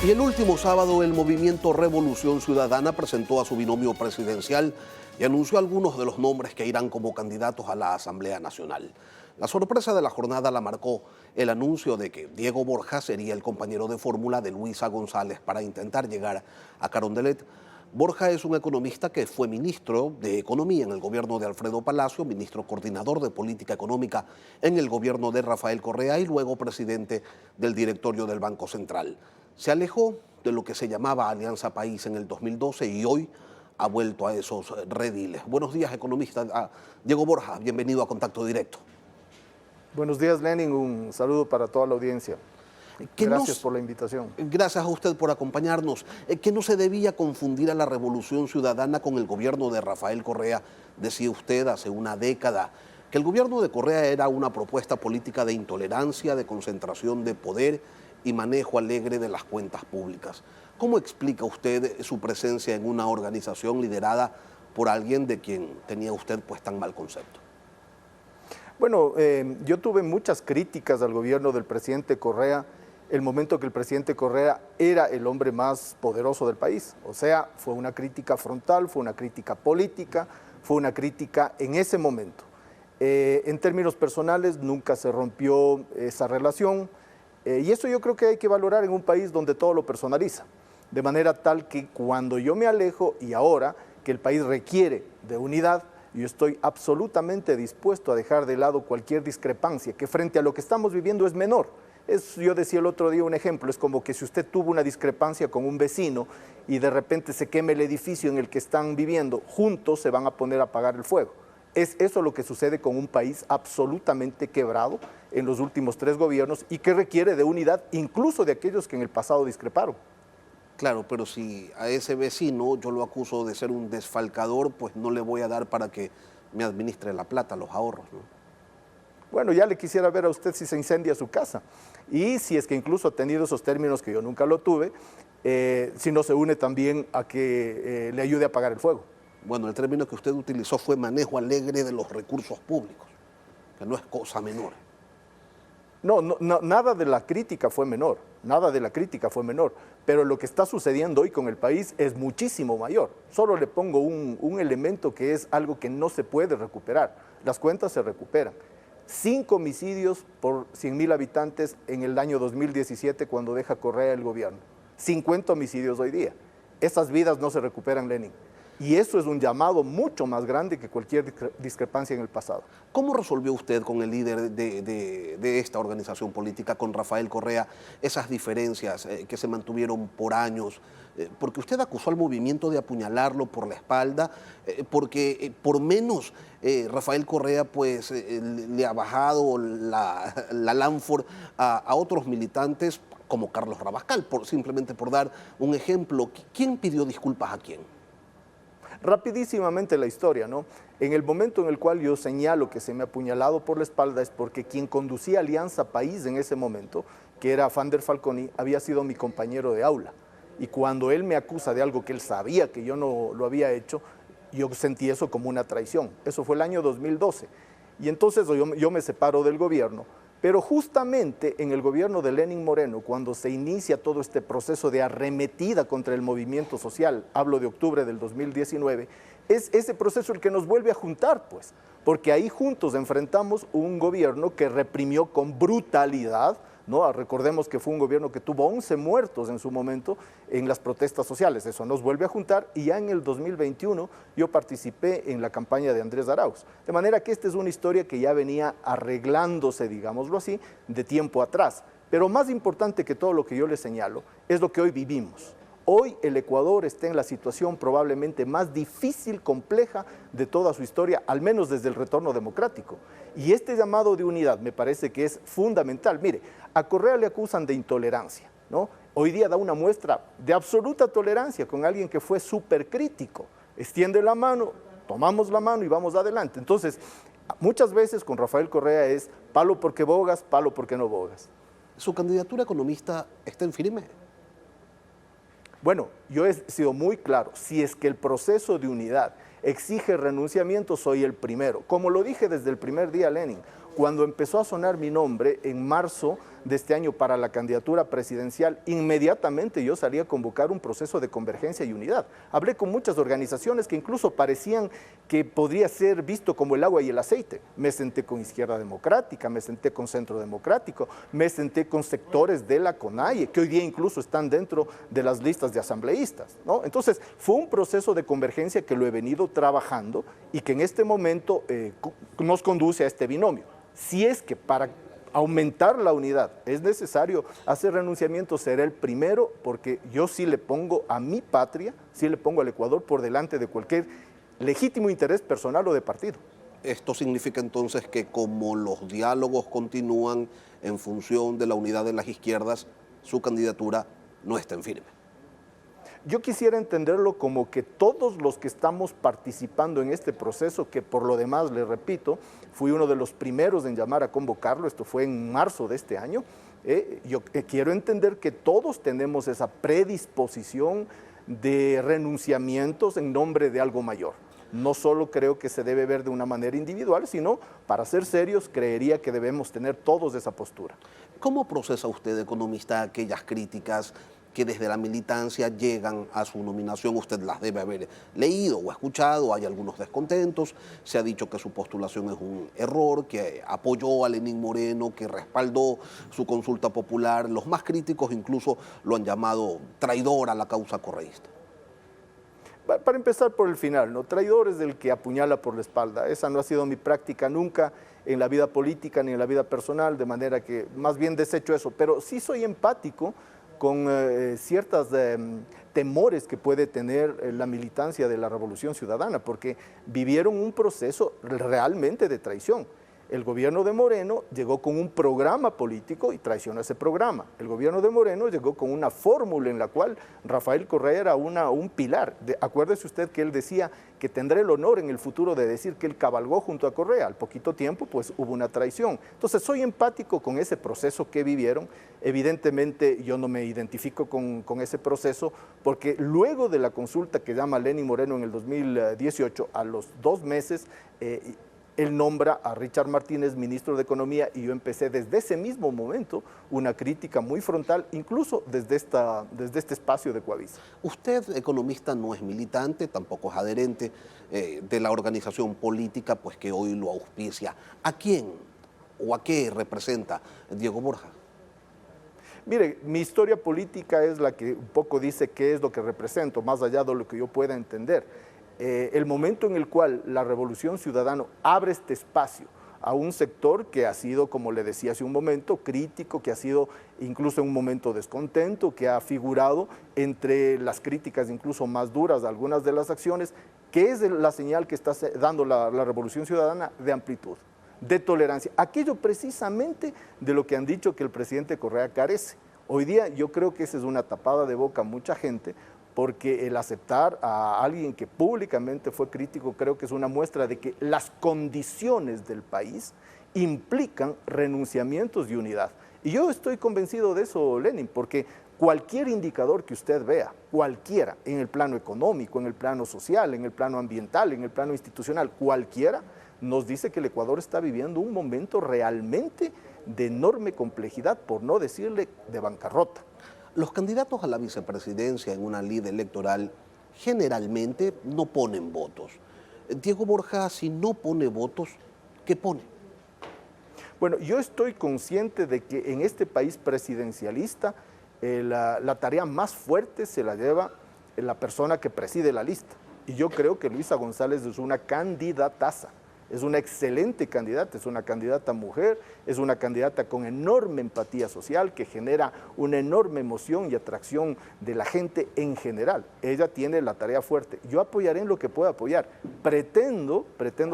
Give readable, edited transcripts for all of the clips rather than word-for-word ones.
Y el último sábado, el movimiento Revolución Ciudadana presentó a su binomio presidencial y anunció algunos de los nombres que irán como candidatos a la Asamblea Nacional. La sorpresa de la jornada la marcó el anuncio de que Diego Borja sería el compañero de fórmula de Luisa González para intentar llegar a Carondelet. Borja es un economista que fue ministro de Economía en el gobierno de Alfredo Palacio, ministro coordinador de Política Económica en el gobierno de Rafael Correa y luego presidente del directorio del Banco Central. Se alejó de lo que se llamaba Alianza País en el 2012 y hoy ha vuelto a esos rediles. Buenos días, economista. Diego Borja, bienvenido a Contacto Directo. Buenos días, Lenin. Un saludo para toda la audiencia. Gracias por la invitación. Gracias a usted por acompañarnos. Que no se debía confundir a la Revolución Ciudadana con el gobierno de Rafael Correa. Decía usted hace una década que el gobierno de Correa era una propuesta política de intolerancia, de concentración de poder y manejo alegre de las cuentas públicas. ¿Cómo explica usted su presencia en una organización liderada por alguien de quien tenía usted pues tan mal concepto? Bueno, yo tuve muchas críticas al gobierno del presidente Correa el momento que el presidente Correa era el hombre más poderoso del país. O sea, fue una crítica frontal, fue una crítica política, fue una crítica en ese momento. En términos personales, nunca se rompió esa relación. Y eso yo creo que hay que valorar en un país donde todo lo personaliza. De manera tal que cuando yo me alejo y ahora que el país requiere de unidad, yo estoy absolutamente dispuesto a dejar de lado cualquier discrepancia que frente a lo que estamos viviendo es menor. Yo decía el otro día un ejemplo, es como que si usted tuvo una discrepancia con un vecino y de repente se queme el edificio en el que están viviendo, juntos se van a poner a apagar el fuego. Es eso lo que sucede con un país absolutamente quebrado en los últimos 3 gobiernos y que requiere de unidad incluso de aquellos que en el pasado discreparon. Claro, pero si a ese vecino yo lo acuso de ser un desfalcador, pues no le voy a dar para que me administre la plata, los ahorros, ¿no? Bueno, ya le quisiera ver a usted si se incendia su casa y si es que incluso ha tenido esos términos que yo nunca lo tuve, si no se une también a que le ayude a apagar el fuego. Bueno, el término que usted utilizó fue manejo alegre de los recursos públicos, que no es cosa menor. No, nada de la crítica fue menor, nada de la crítica fue menor, pero lo que está sucediendo hoy con el país es muchísimo mayor. Solo le pongo un elemento que es algo que no se puede recuperar, las cuentas se recuperan. 5 homicidios por 100.000 habitantes en el año 2017 cuando deja Correa el gobierno. 50 homicidios hoy día. Esas vidas no se recuperan, Lenin. Y eso es un llamado mucho más grande que cualquier discrepancia en el pasado. ¿Cómo resolvió usted con el líder de esta organización política, con Rafael Correa, esas diferencias que se mantuvieron por años? Porque usted acusó al movimiento de apuñalarlo por la espalda, porque por menos Rafael Correa pues, le ha bajado la Lanford a otros militantes como Carlos Rabascal, simplemente por dar un ejemplo. ¿Quién pidió disculpas a quién? Rapidísimamente la historia, ¿no? En el momento en el cual yo señalo que se me ha apuñalado por la espalda es porque quien conducía Alianza País en ese momento, que era Fander Falconi, había sido mi compañero de aula. Y cuando él me acusa de algo que él sabía que yo no lo había hecho, yo sentí eso como una traición. Eso fue el año 2012. Y entonces yo me separo del gobierno. Pero justamente en el gobierno de Lenín Moreno, cuando se inicia todo este proceso de arremetida contra el movimiento social, hablo de octubre del 2019, es ese proceso el que nos vuelve a juntar, pues, porque ahí juntos enfrentamos un gobierno que reprimió con brutalidad, ¿no? Recordemos que fue un gobierno que tuvo 11 muertos en su momento en las protestas sociales, eso nos vuelve a juntar y ya en el 2021 yo participé en la campaña de Andrés Arauz. De manera que esta es una historia que ya venía arreglándose, digámoslo así, de tiempo atrás. Pero más importante que todo lo que yo les señalo es lo que hoy vivimos. Hoy el Ecuador está en la situación probablemente más difícil, compleja de toda su historia, al menos desde el retorno democrático. Y este llamado de unidad me parece que es fundamental. Mire, a Correa le acusan de intolerancia, ¿no? Hoy día da una muestra de absoluta tolerancia con alguien que fue súper crítico. Extiende la mano, tomamos la mano y vamos adelante. Entonces, muchas veces con Rafael Correa es palo porque bogas, palo porque no bogas. ¿Su candidatura economista está en firme? Bueno, yo he sido muy claro, si es que el proceso de unidad exige renunciamiento, soy el primero. Como lo dije desde el primer día, Lenin, cuando empezó a sonar mi nombre en marzo de este año para la candidatura presidencial, inmediatamente yo salí a convocar un proceso de convergencia y unidad. Hablé con muchas organizaciones que incluso parecían que podría ser visto como el agua y el aceite. Me senté con Izquierda Democrática, me senté con Centro Democrático, me senté con sectores de la CONAIE, que hoy día incluso están dentro de las listas de asambleístas, ¿no? Entonces, fue un proceso de convergencia que lo he venido trabajando y que en este momento nos conduce a este binomio. Si es que para aumentar la unidad es necesario hacer renunciamientos, será el primero, porque yo sí le pongo a mi patria, sí le pongo al Ecuador por delante de cualquier legítimo interés personal o de partido. Esto significa entonces que como los diálogos continúan en función de la unidad de las izquierdas, su candidatura no está en firme. Yo quisiera entenderlo como que todos los que estamos participando en este proceso, que por lo demás, le repito, fui uno de los primeros en llamar a convocarlo, esto fue en marzo de este año, yo quiero entender que todos tenemos esa predisposición de renunciamientos en nombre de algo mayor. No solo creo que se debe ver de una manera individual, sino, para ser serios, creería que debemos tener todos esa postura. ¿Cómo procesa usted, economista, aquellas críticas que desde la militancia llegan a su nominación? Usted las debe haber leído o escuchado, hay algunos descontentos, se ha dicho que su postulación es un error, que apoyó a Lenín Moreno, que respaldó su consulta popular, los más críticos incluso lo han llamado traidor a la causa correísta. Para empezar por el final, ¿no? Traidor es el que apuñala por la espalda. Esa no ha sido mi práctica nunca en la vida política ni en la vida personal, de manera que más bien desecho eso. Pero sí soy empático con ciertos temores que puede tener la militancia de la Revolución Ciudadana, porque vivieron un proceso realmente de traición. El gobierno de Moreno llegó con un programa político y traicionó ese programa. El gobierno de Moreno llegó con una fórmula en la cual Rafael Correa era un pilar. Acuérdese usted que él decía que tendrá el honor en el futuro de decir que él cabalgó junto a Correa. Al poquito tiempo, pues hubo una traición. Entonces, soy empático con ese proceso que vivieron. Evidentemente, yo no me identifico con ese proceso, porque luego de la consulta que llama Lenín Moreno en el 2018, a los 2 meses, él nombra a Richard Martínez ministro de Economía y yo empecé desde ese mismo momento una crítica muy frontal, incluso desde este espacio de Coavisa. Usted, economista, no es militante, tampoco es adherente de la organización política pues, que hoy lo auspicia. ¿A quién o a qué representa Diego Borja? Mire, mi historia política es la que un poco dice qué es lo que represento, más allá de lo que yo pueda entender. El momento en el cual la Revolución Ciudadana abre este espacio a un sector que ha sido, como le decía hace un momento, crítico, que ha sido incluso en un momento descontento, que ha figurado entre las críticas incluso más duras de algunas de las acciones, que es la señal que está dando la Revolución Ciudadana de amplitud, de tolerancia, aquello precisamente de lo que han dicho que el presidente Correa carece. Hoy día yo creo que esa es una tapada de boca a mucha gente, porque el aceptar a alguien que públicamente fue crítico creo que es una muestra de que las condiciones del país implican renunciamientos y unidad. Y yo estoy convencido de eso, Lenin, porque cualquier indicador que usted vea, cualquiera, en el plano económico, en el plano social, en el plano ambiental, en el plano institucional, cualquiera, nos dice que el Ecuador está viviendo un momento realmente de enorme complejidad, por no decirle de bancarrota. Los candidatos a la vicepresidencia en una lid electoral generalmente no ponen votos. Diego Borja, si no pone votos, ¿qué pone? Bueno, yo estoy consciente de que en este país presidencialista la tarea más fuerte se la lleva la persona que preside la lista. Y yo creo que Luisa González es una candidataza. Es una excelente candidata, es una candidata mujer, es una candidata con enorme empatía social que genera una enorme emoción y atracción de la gente en general. Ella tiene la tarea fuerte. Yo apoyaré en lo que pueda apoyar. Pretendo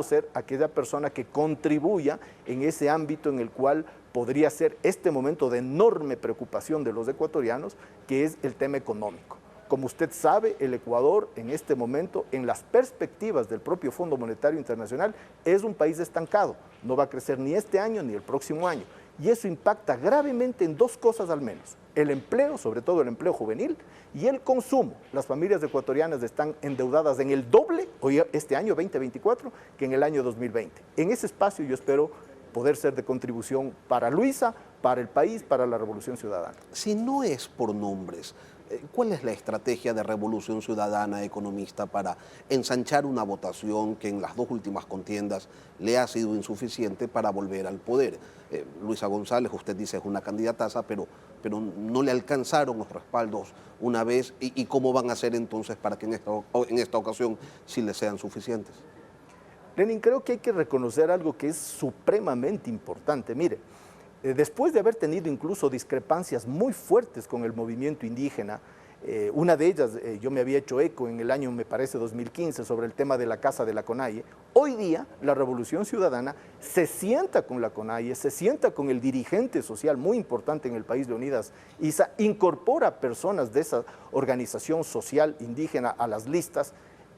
ser aquella persona que contribuya en ese ámbito en el cual podría ser este momento de enorme preocupación de los ecuatorianos, que es el tema económico. Como usted sabe, el Ecuador en este momento, en las perspectivas del propio Fondo Monetario Internacional, es un país estancado. No va a crecer ni este año ni el próximo año. Y eso impacta gravemente en 2 cosas al menos. El empleo, sobre todo el empleo juvenil, y el consumo. Las familias ecuatorianas están endeudadas en el doble, hoy este año 2024, que en el año 2020. En ese espacio yo espero poder ser de contribución para Luisa, para el país, para la Revolución Ciudadana. Si no es por nombres, ¿cuál es la estrategia de Revolución Ciudadana economista para ensanchar una votación que en las dos últimas contiendas le ha sido insuficiente para volver al poder? Luisa González, usted dice es una candidataza, pero no le alcanzaron los respaldos una vez, y cómo van a hacer entonces para que en esta ocasión sí les sean suficientes. Lenin, creo que hay que reconocer algo que es supremamente importante. Mire, después de haber tenido incluso discrepancias muy fuertes con el movimiento indígena, una de ellas yo me había hecho eco en el año, me parece, 2015, sobre el tema de la Casa de la CONAIE. Hoy día la Revolución Ciudadana se sienta con la CONAIE, se sienta con el dirigente social muy importante en el país, Leonidas Issa, incorpora personas de esa organización social indígena a las listas,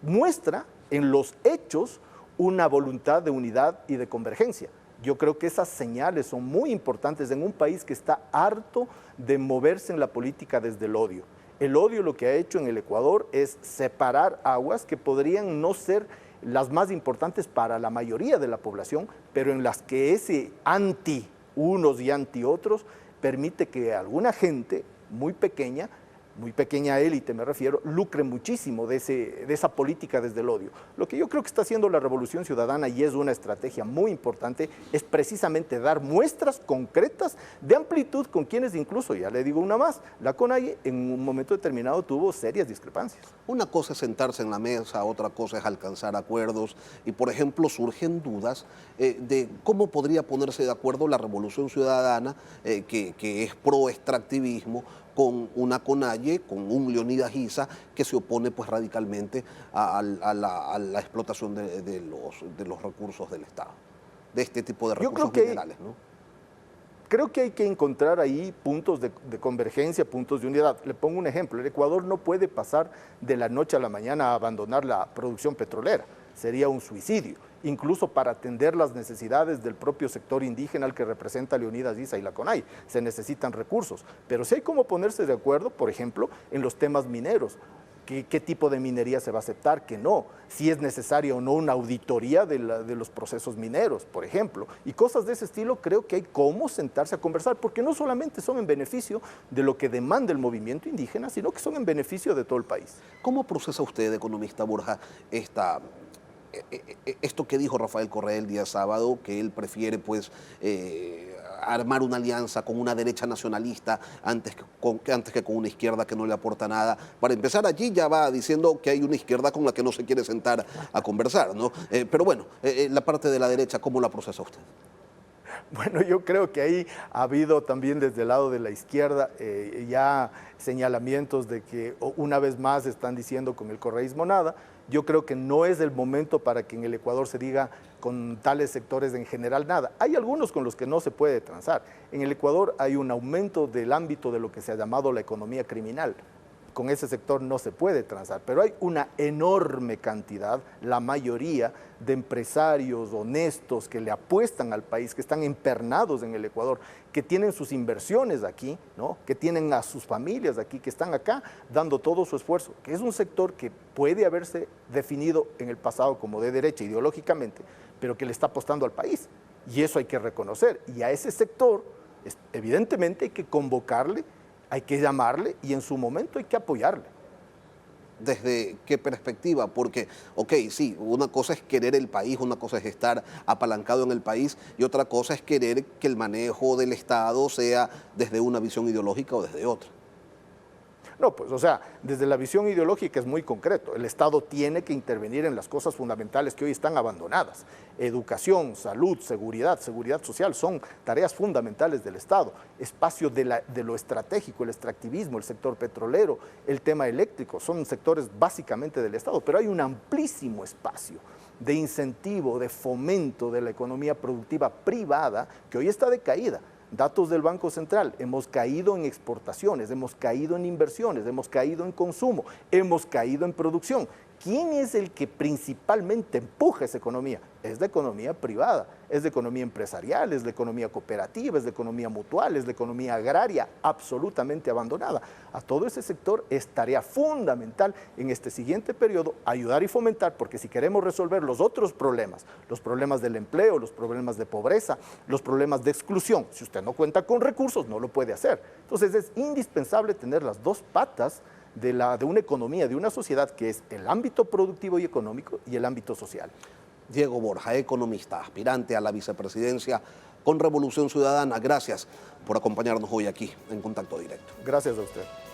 muestra en los hechos una voluntad de unidad y de convergencia. Yo creo que esas señales son muy importantes en un país que está harto de moverse en la política desde el odio. El odio lo que ha hecho en el Ecuador es separar aguas que podrían no ser las más importantes para la mayoría de la población, pero en las que ese anti unos y anti otros permite que alguna gente muy pequeña élite me refiero, lucre muchísimo de esa política desde el odio. Lo que yo creo que está haciendo la Revolución Ciudadana, y es una estrategia muy importante, es precisamente dar muestras concretas de amplitud con quienes incluso, ya le digo una más, la CONAIE en un momento determinado tuvo serias discrepancias. Una cosa es sentarse en la mesa, otra cosa es alcanzar acuerdos, y por ejemplo surgen dudas de cómo podría ponerse de acuerdo la Revolución Ciudadana, que es pro extractivismo, con una CONAIE, con un Leonidas Issa que se opone pues radicalmente a la explotación de los recursos del Estado, de este tipo de recursos minerales, ¿no? Creo que hay que encontrar ahí puntos de convergencia, puntos de unidad. Le pongo un ejemplo, el Ecuador no puede pasar de la noche a la mañana a abandonar la producción petrolera, sería un suicidio, incluso para atender las necesidades del propio sector indígena al que representa Leonidas Issa y la CONAIE. Se necesitan recursos, pero sí hay cómo ponerse de acuerdo, por ejemplo, en los temas mineros. ¿Qué tipo de minería se va a aceptar? ¿Qué no? Si es necesaria o no una auditoría de los procesos mineros, por ejemplo. Y cosas de ese estilo, creo que hay cómo sentarse a conversar, porque no solamente son en beneficio de lo que demanda el movimiento indígena, sino que son en beneficio de todo el país. ¿Cómo procesa usted, economista Borja, esto que dijo Rafael Correa el día sábado, que él prefiere pues armar una alianza con una derecha nacionalista antes que con una izquierda que no le aporta nada? Para empezar, allí ya va diciendo que hay una izquierda con la que no se quiere sentar a conversar, ¿no? Pero bueno, la parte de la derecha, ¿cómo la procesa usted? Bueno, yo creo que ahí ha habido también desde el lado de la izquierda ya señalamientos de que una vez más están diciendo con el correísmo nada. Yo creo que no es el momento para que en el Ecuador se diga con tales sectores en general nada. Hay algunos con los que no se puede transar. En el Ecuador hay un aumento del ámbito de lo que se ha llamado la economía criminal. Con ese sector no se puede transar, pero hay una enorme cantidad, la mayoría de empresarios honestos que le apuestan al país, que están empernados en el Ecuador, que tienen sus inversiones aquí, ¿no? Que tienen a sus familias aquí, que están acá dando todo su esfuerzo, que es un sector que puede haberse definido en el pasado como de derecha ideológicamente, pero que le está apostando al país. Y eso hay que reconocer. Y a ese sector, evidentemente, hay que convocarle, hay que llamarle y en su momento hay que apoyarle. ¿Desde qué perspectiva? Porque, ok, sí, una cosa es querer el país, una cosa es estar apalancado en el país y otra cosa es querer que el manejo del Estado sea desde una visión ideológica o desde otra. No, pues, o sea, desde la visión ideológica es muy concreto. El Estado tiene que intervenir en las cosas fundamentales que hoy están abandonadas. Educación, salud, seguridad social son tareas fundamentales del Estado. Espacio de lo estratégico, el extractivismo, el sector petrolero, el tema eléctrico, son sectores básicamente del Estado, pero hay un amplísimo espacio de incentivo, de fomento de la economía productiva privada que hoy está decaída. Datos del Banco Central, hemos caído en exportaciones, hemos caído en inversiones, hemos caído en consumo, hemos caído en producción. ¿Quién es el que principalmente empuja esa economía? es la economía privada, es la economía empresarial, es la economía cooperativa, es la economía mutual, es la economía agraria, absolutamente abandonada. A todo ese sector es tarea fundamental en este siguiente periodo ayudar y fomentar, porque si queremos resolver los otros problemas, los problemas del empleo, los problemas de pobreza, los problemas de exclusión, si usted no cuenta con recursos, no lo puede hacer. Entonces es indispensable tener las dos patas de una economía, de una sociedad, que es el ámbito productivo y económico y el ámbito social. Diego Borja, economista, aspirante a la vicepresidencia con Revolución Ciudadana. Gracias por acompañarnos hoy aquí en Contacto Directo. Gracias a usted.